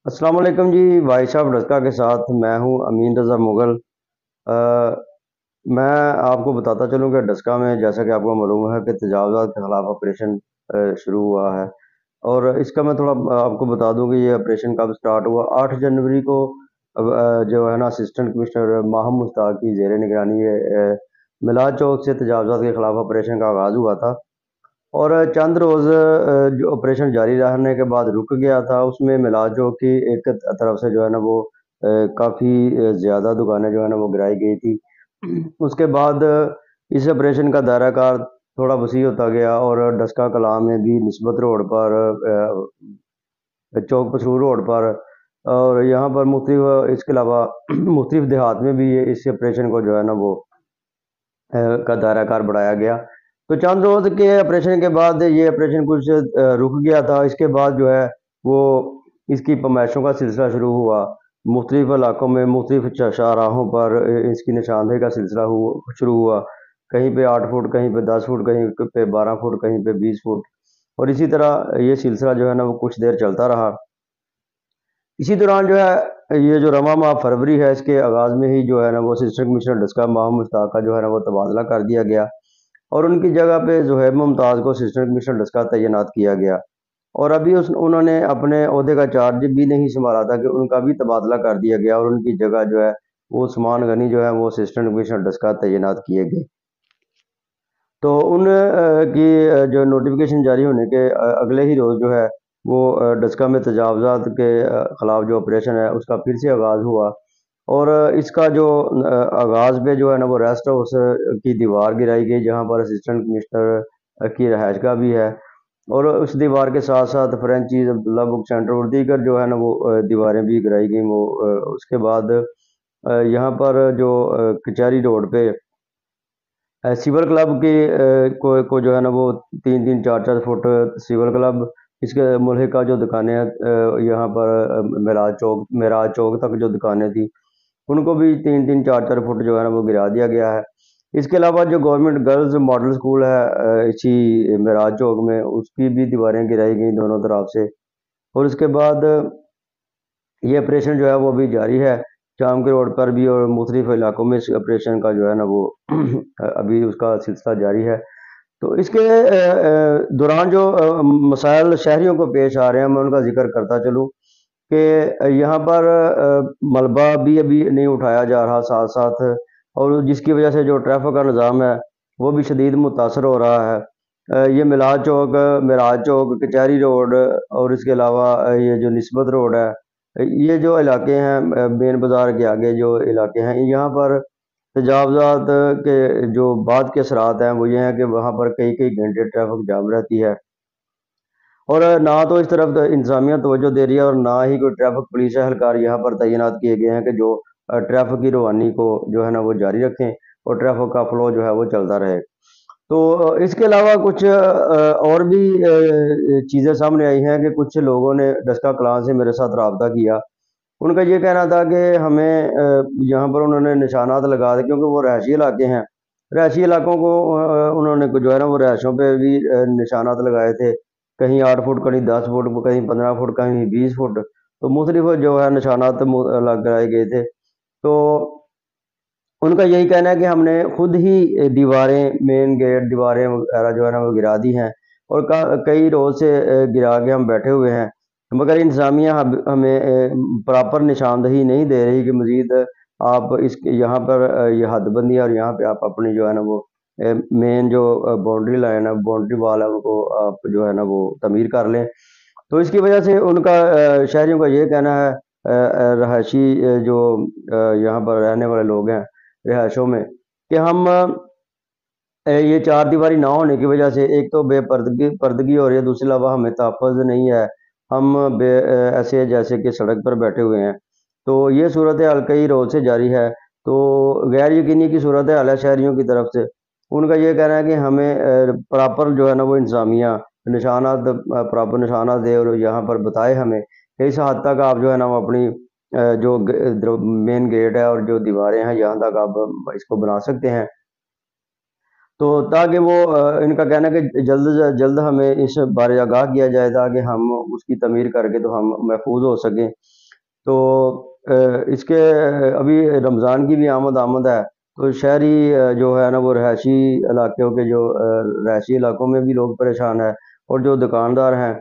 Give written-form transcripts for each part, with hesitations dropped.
السلام علیکم جی، voice of Daska کے ساتھ میں ہوں امین رضا مغل۔ میں آپ کو بتاتا چلوں کہ ڈسکا میں جیسا کہ آپ کو معلوم ہے کہ تجاوزات کے خلاف آپریشن شروع ہوا ہے، اور اس کا میں تھوڑا آپ کو بتا دوں کہ یہ آپریشن کب سٹارٹ ہوا۔ 8 جنوری کو جو ہے نا اسسٹنٹ کمشنر ماہم مشتاق کی زیر نگرانی یہ میلاد چوک سے تجاوزات کے خلاف آپریشن کا آغاز ہوا تھا، اور چند روز جو آپریشن جاری رہنے کے بعد رک گیا تھا۔ اس میں میلاد چوک کی ایک طرف سے جو ہے نا وہ کافی زیادہ دکانیں جو ہے نا وہ گرائی گئی تھی۔ اس کے بعد اس آپریشن کا دائرہ کار تھوڑا وسیع ہوتا گیا، اور ڈسکا کلاں میں بھی نسبت روڈ پر، چوک پسرور روڈ پر، اور یہاں پر مختلف، اس کے علاوہ مختلف دیہات میں بھی اس آپریشن کو جو ہے نا وہ کا دائرہ کار بڑھایا گیا۔ تو چند روز کے آپریشن کے بعد یہ آپریشن کچھ رک گیا تھا۔ اس کے بعد جو ہے وہ اس کی پیمائشوں کا سلسلہ شروع ہوا۔ مختلف علاقوں میں مختلف شاہراہوں پر اس کی نشاندہی کا سلسلہ شروع ہوا۔ کہیں پہ 8 فٹ، کہیں پہ 10 فٹ، کہیں پہ 12 فٹ، کہیں پہ 20 فٹ، اور اسی طرح یہ سلسلہ جو ہے نا وہ کچھ دیر چلتا رہا۔ اسی دوران جو ہے یہ جو رواں ماہ فروری ہے، اس کے آغاز میں ہی جو ہے نا وہ اسسٹنٹ کمشنر ڈسکا ماہم مشتاق کا جو ہے نا وہ تبادلہ کر دیا گیا، اور ان کی جگہ پہ زہیب ممتاز کو اسسٹنٹ کمشنر ڈسکا تعینات کیا گیا، اور ابھی انہوں نے اپنے عہدے کا چارج بھی نہیں سنبھالا تھا کہ ان کا بھی تبادلہ کر دیا گیا، اور ان کی جگہ جو ہے وہ عثمان غنی جو ہے وہ اسسٹنٹ کمشنر ڈسکا تعینات کیے گئے۔ تو ان کی جو نوٹیفیکیشن جاری ہونے کے اگلے ہی روز جو ہے وہ ڈسکا میں تجاوزات کے خلاف جو آپریشن ہے اس کا پھر سے آغاز ہوا، اور اس کا جو آغاز پہ جو ہے نا وہ ریسٹ ہاؤس کی دیوار گرائی گئی، جہاں پر اسسٹنٹ کمشنر کی رہائش گاہ بھی ہے، اور اس دیوار کے ساتھ ساتھ فرینچیز، عبداللہ بک سینٹر اور دیگر جو ہے نا وہ دیواریں بھی گرائی گئیں۔ وہ اس کے بعد یہاں پر جو کچہری روڈ پہ سیول کلب کی کو جو ہے نا وہ 3-4 فٹ سیول کلب، اس کے ملحقہ جو دکانیں یہاں پر معراج چوک تک جو دکانیں تھیں ان کو بھی 3-4 فٹ جو ہے نا وہ گرا دیا گیا ہے۔ اس کے علاوہ جو گورنمنٹ گرلز ماڈل سکول ہے اسی معراج چوک میں، اس کی بھی دیواریں گرائی گئیں دونوں طرف سے، اور اس کے بعد یہ آپریشن جو ہے وہ بھی جاری ہے شام کے روڈ پر بھی، اور مختلف علاقوں میں اس آپریشن کا جو ہے نا وہ ابھی اس کا سلسلہ جاری ہے۔ تو اس کے دوران جو مسائل شہریوں کو پیش آ رہے ہیں میں ان کا ذکر کرتا چلوں کہ یہاں پر ملبہ بھی ابھی نہیں اٹھایا جا رہا ساتھ ساتھ، اور جس کی وجہ سے جو ٹریفک کا نظام ہے وہ بھی شدید متاثر ہو رہا ہے۔ یہ میلاد چوک، معراج چوک، کچہری روڈ، اور اس کے علاوہ یہ جو نسبت روڈ ہے، یہ جو علاقے ہیں مین بازار کے آگے جو علاقے ہیں، یہاں پر تجاوزات کے جو بعد کے اثرات ہیں وہ یہ ہیں کہ وہاں پر کئی گھنٹے ٹریفک جام رہتی ہے، اور نہ تو اس طرف انتظامیہ توجہ دے رہی ہے، اور نہ ہی کوئی ٹریفک پولیس اہلکار یہاں پر تعینات کیے گئے ہیں کہ جو ٹریفک کی روانی کو جو ہے نا وہ جاری رکھیں اور ٹریفک کا فلو جو ہے وہ چلتا رہے۔ تو اس کے علاوہ کچھ اور بھی چیزیں سامنے آئی ہیں کہ کچھ لوگوں نے ڈسکا کلاں سے میرے ساتھ رابطہ کیا۔ ان کا یہ کہنا تھا کہ ہمیں یہاں پر انہوں نے نشانات لگا دے، کیونکہ وہ رہائشی علاقے ہیں، رہائشی علاقوں کو انہوں نے جو ہے نا وہ رہائشوں پہ بھی نشانات لگائے تھے، کہیں 8 فٹ، کہیں 10 فٹ، کہیں 15 فٹ، کہیں 20 فٹ، تو مختلف جو ہے نشانات لگائے گئے تھے۔ تو ان کا یہی کہنا ہے کہ ہم نے خود ہی دیواریں، مین گیٹ، دیواریں وغیرہ جو ہے نا وہ گرا دی ہیں، اور کئی روز سے گرا کے ہم بیٹھے ہوئے ہیں، مگر انتظامیہ ہمیں پراپر نشاندہی نہیں دے رہی کہ مزید آپ یہاں پر یہ حد بندی ہے، اور یہاں پہ آپ اپنی جو ہے نا وہ مین جو باؤنڈری لائن ہے، باؤنڈری وال ہے، ان کو آپ جو ہے نا وہ تعمیر کر لیں۔ تو اس کی وجہ سے ان کا شہریوں کا یہ کہنا ہے، رہائشی جو یہاں پر رہنے والے لوگ ہیں رہائشوں میں، کہ ہم یہ 4 دیواری نہ ہونے کی وجہ سے ایک تو بے پردگی ہو رہی ہے، دوسرے علاوہ ہمیں تحفظ نہیں ہے، ہم ایسے جیسے کہ سڑک پر بیٹھے ہوئے ہیں۔ تو یہ صورتحال کئی روز سے جاری ہے، تو غیر یقینی کی صورتحال ہے شہریوں کی طرف سے۔ ان کا یہ کہنا ہے کہ ہمیں پراپر جو ہے نا وہ انتظامیہ نشانات، پراپر نشانات دے، اور یہاں پر بتائے ہمیں کہ اس حد تک آپ جو ہے نا وہ اپنی جو مین گیٹ ہے اور جو دیواریں ہیں یہاں تک آپ اس کو بنا سکتے ہیں، تو تاکہ وہ ان کا کہنا ہے کہ جلد سے جلد ہمیں اس بارے آگاہ کیا جائے تاکہ ہم اس کی تعمیر کر کے تو ہم محفوظ ہو سکیں۔ تو اس کے ابھی رمضان کی بھی آمد ہے، تو شہری جو ہے نا وہ رہائشی علاقوں کے جو رہائشی علاقوں میں بھی لوگ پریشان ہیں، اور جو دکاندار ہیں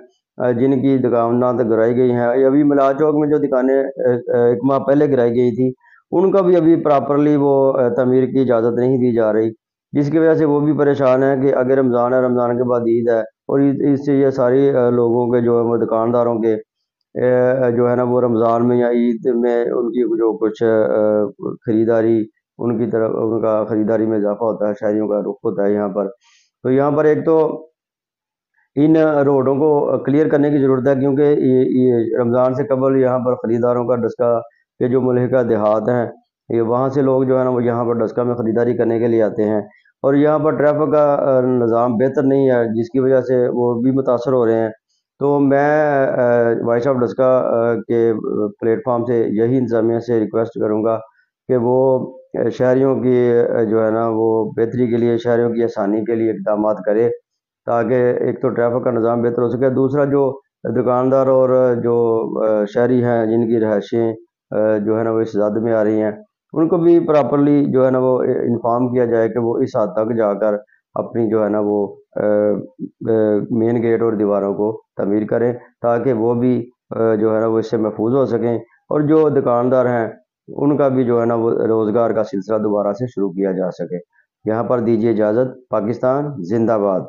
جن کی دکانات گرائی گئی ہیں، ابھی ملا چوک میں جو دکانیں ایک ماہ پہلے گرائی گئی تھی، ان کا بھی ابھی پراپرلی وہ تعمیر کی اجازت نہیں دی جا رہی، جس کی وجہ سے وہ بھی پریشان ہیں کہ اگر رمضان ہے، رمضان کے بعد عید ہے، اور اس سے یہ ساری لوگوں کے جو ہے وہ دکانداروں کے جو ہے نا وہ رمضان میں یا عید میں ان کی جو کچھ خریداری، ان کی طرف ان کا خریداری میں اضافہ ہوتا ہے، شہریوں کا رخ ہوتا ہے یہاں پر. تو یہاں پر ایک تو ان روڈوں کو کلیئر کرنے کی ضرورت ہے، کیونکہ یہ رمضان سے قبل یہاں پر خریداروں کا ڈسکا کے جو ملحقہ دیہات ہیں، یہ وہاں سے لوگ جو ہے نا وہ یہاں پر ڈسکا میں خریداری کرنے کے لیے آتے ہیں، اور یہاں پر ٹریفک کا نظام بہتر نہیں ہے، جس کی وجہ سے وہ بھی متاثر ہو رہے ہیں. تو میں وائس آف ڈسکا کے پلیٹ فارم سے یہی انتظامیہ سے ریکویسٹ کروں گا کہ وہ شہریوں کی جو ہے نا وہ بہتری کے لیے، شہریوں کی آسانی کے لیے اقدامات کرے، تاکہ ایک تو ٹریفک کا نظام بہتر ہو سکے، دوسرا جو دکاندار اور جو شہری ہیں جن کی رہائشیں جو ہے نا وہ اس زد میں آ رہی ہیں، ان کو بھی پراپرلی جو ہے نا وہ انفارم کیا جائے کہ وہ اس حد تک جا کر اپنی جو ہے نا وہ مین گیٹ اور دیواروں کو تعمیر کریں، تاکہ وہ بھی جو ہے نا وہ اس سے محفوظ ہو سکیں، اور جو دکاندار ہیں ان کا بھی جو ہے نا وہ روزگار کا سلسلہ دوبارہ سے شروع کیا جا سکے. یہاں پر دیجیے اجازت. پاکستان زندہ باد.